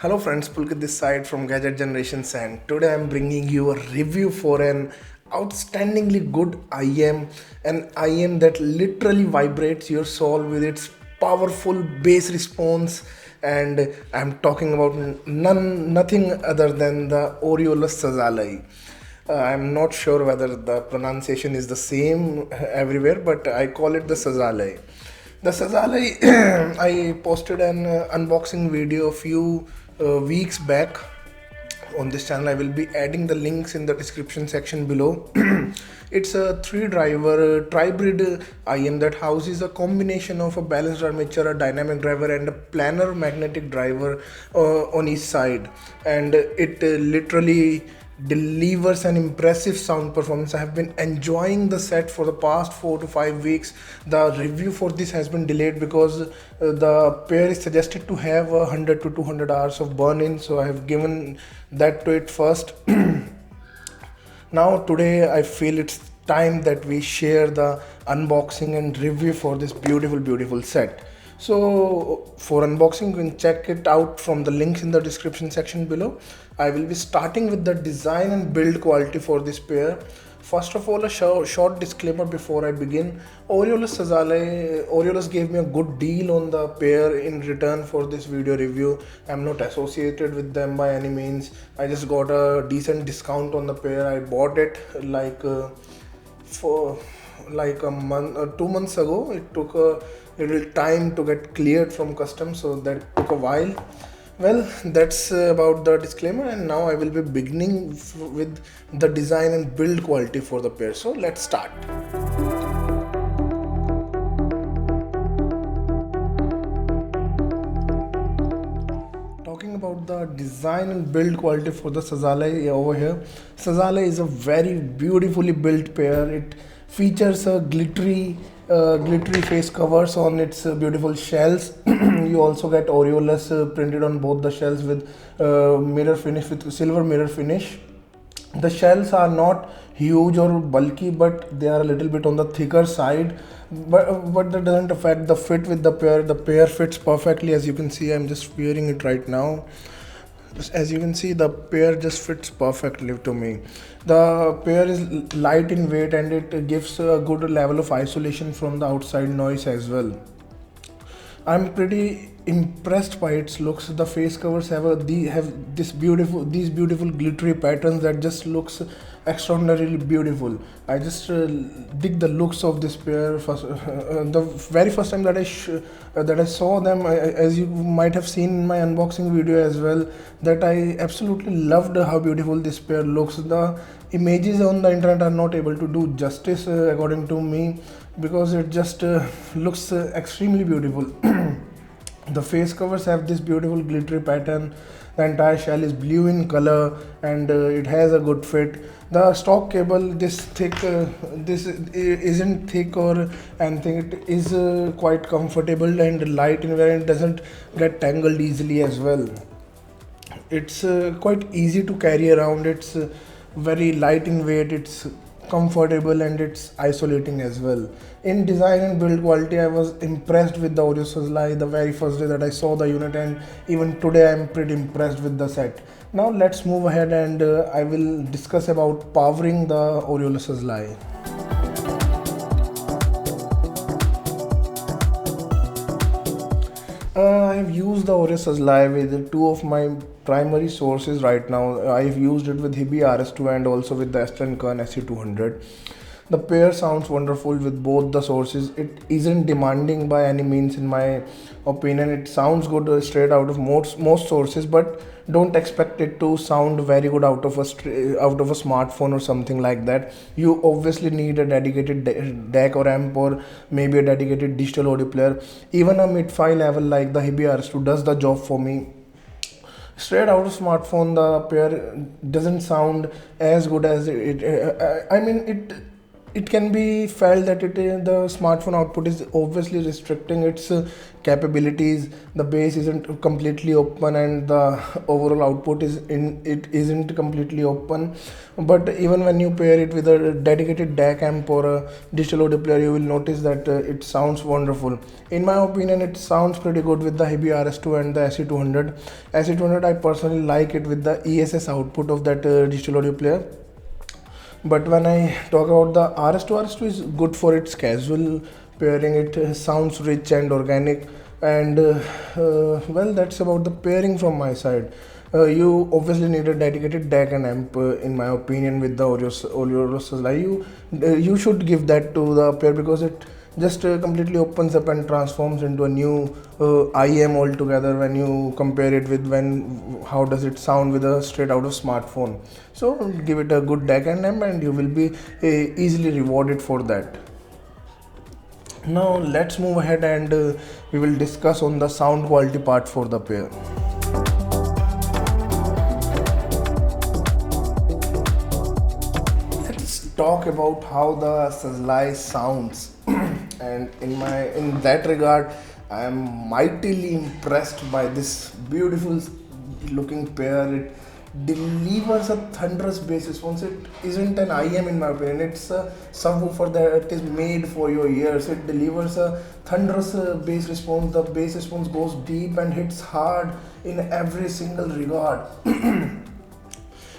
Hello friends, Pulkit this side from Gadget Generations, and today I'm bringing you a review for an outstandingly good IM, an IM that literally vibrates your soul with its powerful bass response. And I'm talking about nothing other than the Oriolus Szalayi. I'm not sure whether the pronunciation is the same everywhere, but I call it the Szalayi. The Szalayi, I posted an unboxing video a few weeks back on this channel. I will be adding the links in the description section below. It's a three driver tribrid IM that houses a combination of a balanced armature, a dynamic driver, and a planar magnetic driver on each side, and it literally delivers an impressive sound performance. I have been enjoying the set for the past 4 to 5 weeks. The review for this has been delayed because the pair is suggested to have 100 to 200 hours of burn-in, so I have given that to it first. Now today I feel it's time that we share the unboxing and review for this beautiful set. So for unboxing, you can check it out from the links in the description section below. I will be starting with the design and build quality for this pair. First of all, a short disclaimer before I begin. Oriolus gave me a good deal on the pair in return for this video review. I'm not associated with them by any means. I just got a decent discount on the pair. I bought it for like a month 2 months ago. It took a little time to get cleared from customs, so that took a while. Well, that's about the disclaimer, and now I will be beginning with the design and build quality for the pair. So let's start. Talking about the design and build quality for the Szalayi over here. Szalayi is a very beautifully built pair. It features a glittery face covers on its beautiful shells. You also get Oriolus printed on both the shells with mirror finish, with silver mirror finish. The shells are not huge or bulky, but they are a little bit on the thicker side, but that doesn't affect the fit with the pair. The pair fits perfectly. As you can see, I'm just wearing it right now. As you can see, the pair just fits perfectly to me. The pair is light in weight, and it gives a good level of isolation from the outside noise as well. I'm pretty impressed by its looks. The face covers have these beautiful glittery patterns that just looks extraordinarily beautiful. I just dig the looks of this pair. The very first time that I saw them, as you might have seen in my unboxing video as well, that I absolutely loved how beautiful this pair looks. The images on the internet are not able to do justice, according to me, because it just looks extremely beautiful. The face covers have this beautiful glittery pattern. The entire shell is blue in color, and it has a good fit. The stock cable, this isn't thick or anything. It is quite comfortable and light in wear, and doesn't get tangled easily as well. It's quite easy to carry around. It's very light in weight. It's comfortable, and it's isolating as well. In design and build quality, I was impressed with the Oriolus Szalayi the very first day that I saw the unit, and even today I'm pretty impressed with the set. Now let's move ahead, and I will discuss about powering the Oriolus Szalayi. I've used the Oriolus Szalayi with two of my primary sources right now. I've used it with Hibi RS2 and also with the Estlin Kern SC200. The pair sounds wonderful with both the sources. It isn't demanding by any means, in my opinion. It sounds good straight out of most sources, but don't expect it to sound very good out of a smartphone or something like that. You obviously need a dedicated DAC or amp, or maybe a dedicated digital audio player. Even a mid-fi level like the Hibi RS2 does the job for me. Straight out of smartphone, the pair doesn't sound as good as it. I mean, it can be felt that the smartphone output is obviously restricting its capabilities. The base isn't completely open and the overall output is in it isn't completely open. But even when you pair it with a dedicated DAC amp or a digital audio player, you will notice that it sounds wonderful. In my opinion, it sounds pretty good with the Hibi RS2 and the SE200. SE200, I personally like it with the ESS output of that digital audio player. But when I talk about the RS2 is good for its casual pairing. It sounds rich and organic, and well, that's about the pairing from my side. You obviously need a dedicated DAC and amp, in my opinion, with the Oriolus Szalayi. You should give that to the pair because it just completely opens up and transforms into a new IM altogether when you compare it with when how does it sound with a straight out of smartphone. So give it a good DAC and amp and you will be easily rewarded for that. Now let's move ahead and we will discuss on the sound quality part for the pair. Let's talk about how the Szalayi sounds. And in that regard, I am mightily impressed by this beautiful looking pair. It delivers a thunderous bass response. It isn't an IM in my opinion. It's a subwoofer that is made for your ears. It delivers a thunderous bass response. The bass response goes deep and hits hard in every single regard.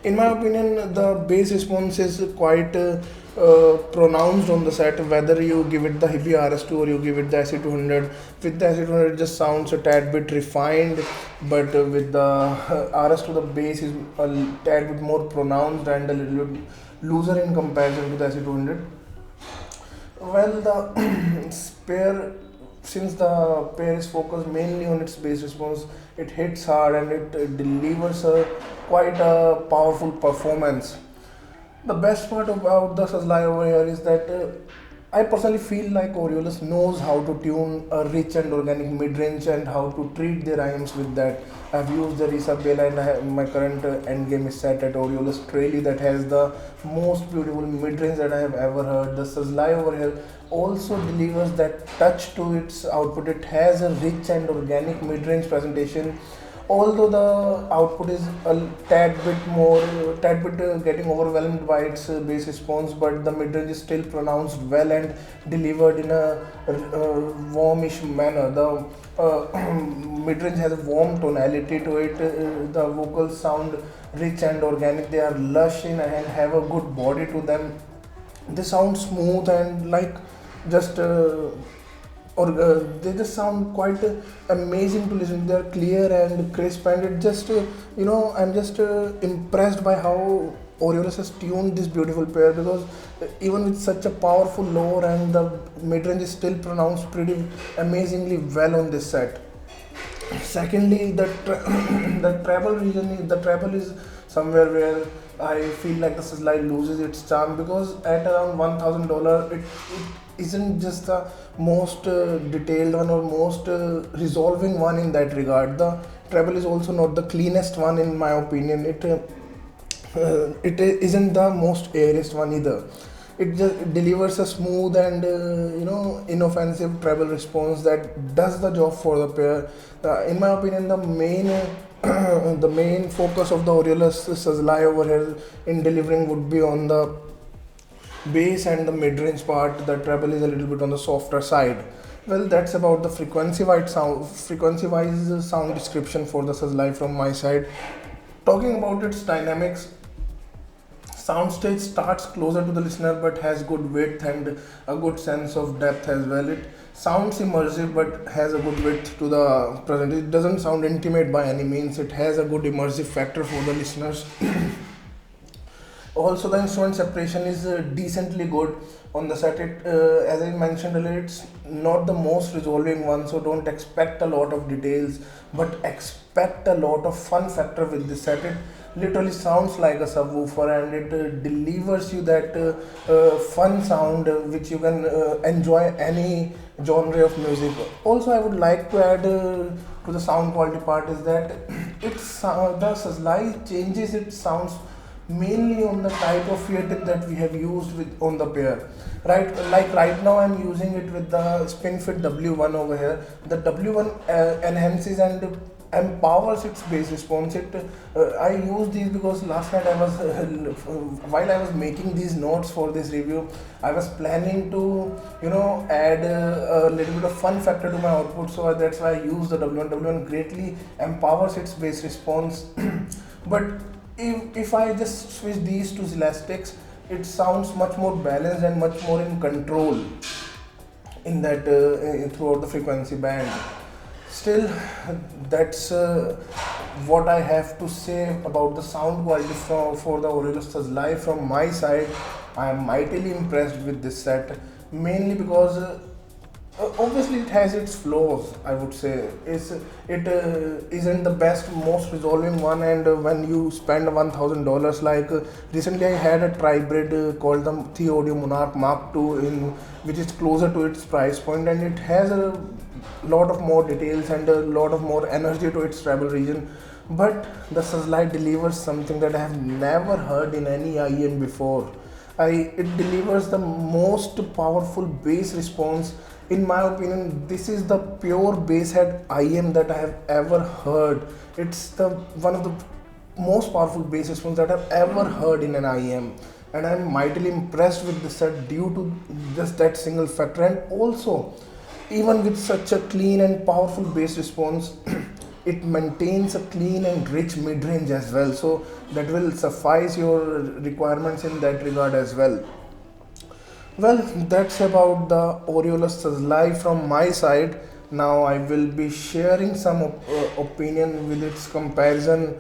In my opinion, the bass response is quite pronounced on the set, whether you give it the Hibi RS2 or you give it the SE200. With the SE200, it just sounds a tad bit refined, but with the RS2, the bass is a tad bit more pronounced and a little bit looser in comparison to the SE200. Well, the pair, since the pair is focused mainly on its bass response, it hits hard and it delivers quite a powerful performance. The best part about the Szalayi over here is that I personally feel like Oriolus knows how to tune a rich and organic mid-range and how to treat their IMs with that. I've used the Risa Bela and my current endgame is set at Oriolus Trelli that has the most beautiful mid-range that I have ever heard. The Szalayi over here also delivers that touch to its output. It has a rich and organic mid-range presentation. Although the output is a tad bit getting overwhelmed by its bass response, but the mid-range is still pronounced well and delivered in a warmish manner. The mid-range has a warm tonality to it. The vocals sound rich and organic. They are lush in and have a good body to them. They sound smooth and like just they just sound quite amazing to listen to. They are clear and crisp, and it just I'm just impressed by how Oriolus has tuned this beautiful pair, because even with such a powerful lower and the mid-range is still pronounced pretty amazingly well on this set. Secondly, the treble region, the treble is somewhere where I feel like the Szalayi loses its charm, because at around $1,000 it isn't just the most detailed one or most resolving one in that regard. The treble is also not the cleanest one in my opinion. It isn't the most airiest one either. It just delivers a smooth and inoffensive treble response that does the job for the pair. In my opinion, the main the main focus of the Oriolus Szalayi over here in delivering would be on the bass and the mid-range part. The treble is a little bit on the softer side. Well, that's about the frequency-wise sound description for the Szalayi from my side. Talking about its dynamics, soundstage starts closer to the listener but has good width and a good sense of depth as well. It sounds immersive but has a good width to the present. It doesn't sound intimate by any means. It has a good immersive factor for the listeners. Also, the instrument separation is decently good on the set. It, as I mentioned earlier, it's not the most resolving one, so don't expect a lot of details, but expect a lot of fun factor with this set. It literally sounds like a subwoofer, and it delivers you that fun sound which you can enjoy any genre of music. Also, I would like to add to the sound quality part is that it's the Szalayi changes its sounds mainly on the type of fiat that we have used with on the pair. Right, like right now I'm using it with the SpinFit W1 over here. The W1 enhances and empowers its bass response. I use these because last night I was while I was making these notes for this review, I was planning to add a little bit of fun factor to my output, so that's why I use the W1. W1 greatly empowers its bass response. But if I just switch these to elastics, it sounds much more balanced and much more in control in that throughout the frequency band. Still, that's what I have to say about the sound quality for the Oriolus Szalayi. From my side, I am mightily impressed with this set, mainly because obviously it has its flaws. I would say it isn't the best, most resolving one, and when you spend $1,000, like recently I had a tri-brid called the Theaudio Monarch Mark II, in which is closer to its price point, and it has a lot of more details and a lot of more energy to its treble region. But the Szalayi delivers something that I have never heard in any IEM before. It delivers the most powerful bass response. In my opinion, this is the pure bass head IEM that I have ever heard. It's the one of the most powerful bass response that I've ever heard in an IEM, and I'm mightily impressed with the set due to just that single factor. And also, even with such a clean and powerful bass response, it maintains a clean and rich mid-range as well, so that will suffice your requirements in that regard as well. Well, that's about the Oriolus Szalayi from my side. Now I will be sharing some opinion with its comparison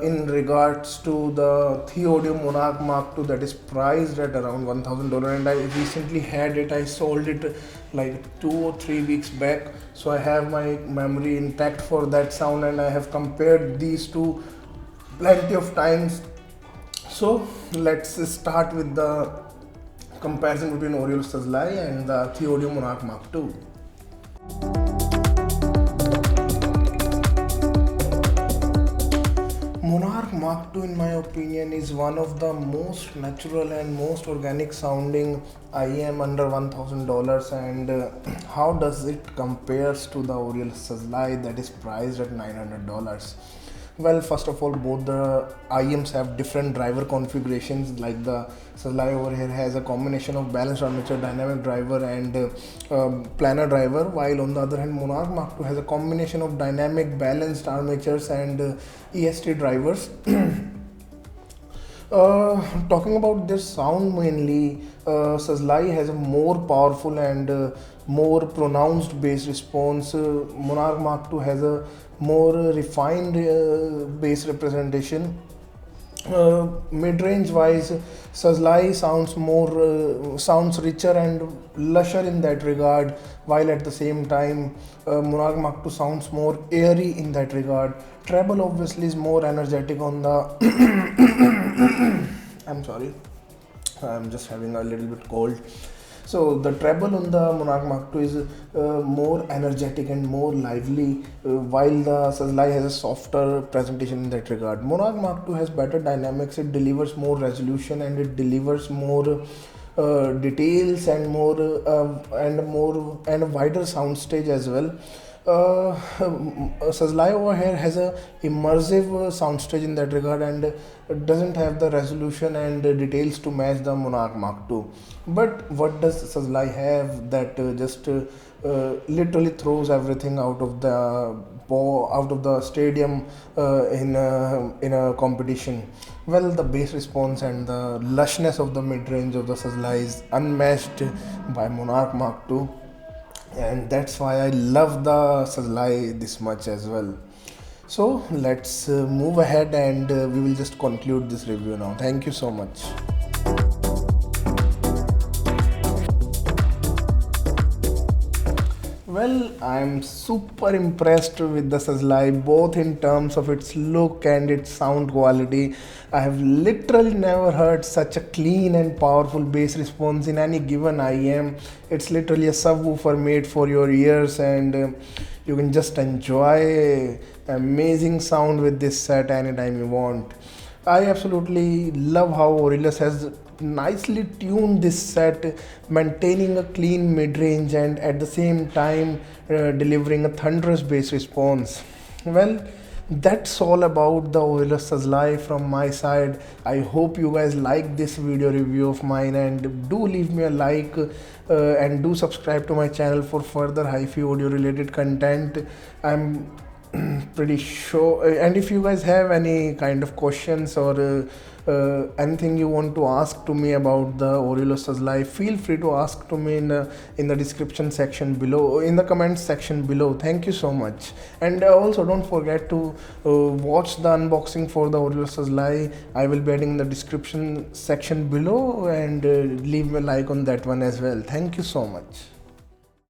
in regards to the Theaudio Monarch Mark II, that is priced at around $1,000, and I recently had it. I sold it like 2 or 3 weeks back, so I have my memory intact for that sound, and I have compared these two plenty of times. So let's start with the comparison between Oriolus Szalayi and the Theaudio Monarch Mark II. Monarch Mark II, in my opinion, is one of the most natural and most organic sounding IEM under $1,000. And how does it compares to the Oriolus Szalayi that is priced at $900? Well, first of all, both the IEMs have different driver configurations. Like the Szalayi over here has a combination of balanced armature, dynamic driver, and planar driver, while on the other hand, Monarch Mark II has a combination of dynamic, balanced armatures and EST drivers. Talking about their sound mainly, Szalayi has a more powerful and more pronounced bass response. Monarch Mark II has a more refined bass representation. Mid-range wise, Szalayi sounds richer and lusher in that regard, while at the same time Monarch Mark II sounds more airy in that regard. Treble obviously is more energetic on the I'm sorry, I'm just having a little bit cold. So the treble on the Monarch Mark II is more energetic and more lively, while the Szalayi has a softer presentation in that regard. Monarch Mark II has better dynamics, it delivers more resolution, and it delivers more details and a wider soundstage as well. Szalayi over here has a immersive soundstage in that regard, and doesn't have the resolution and details to match the Monarch Mark II. But what does Szalayi have that just literally throws everything out of the stadium in a competition? Well, the bass response and the lushness of the mid-range of the Szalayi is unmatched by Monarch Mark II, and that's why I love the Szalayi this much as well. So let's move ahead, and we will just conclude this review now. Thank you so much. Well, I'm super impressed with the Szalayi, both in terms of its look and its sound quality. I have literally never heard such a clean and powerful bass response in any given IEM. It's literally a subwoofer made for your ears, and you can just enjoy amazing sound with this set anytime you want. I absolutely love how Oriolus has nicely tuned this set, maintaining a clean mid range and at the same time delivering a thunderous bass response. Well, that's all about the Oriolus Szalayi from my side. I hope you guys like this video review of mine, and do leave me a like and do subscribe to my channel for further hi-fi audio related content. I'm pretty sure, and if you guys have any kind of questions or anything you want to ask to me about the Oriolus Szalayi, feel free to ask to me in the description section below, in the comments section below. Thank you so much, and also don't forget to watch the unboxing for the Oriolus Szalayi. I will be adding in the description section below, and leave a like on that one as well. Thank you so much.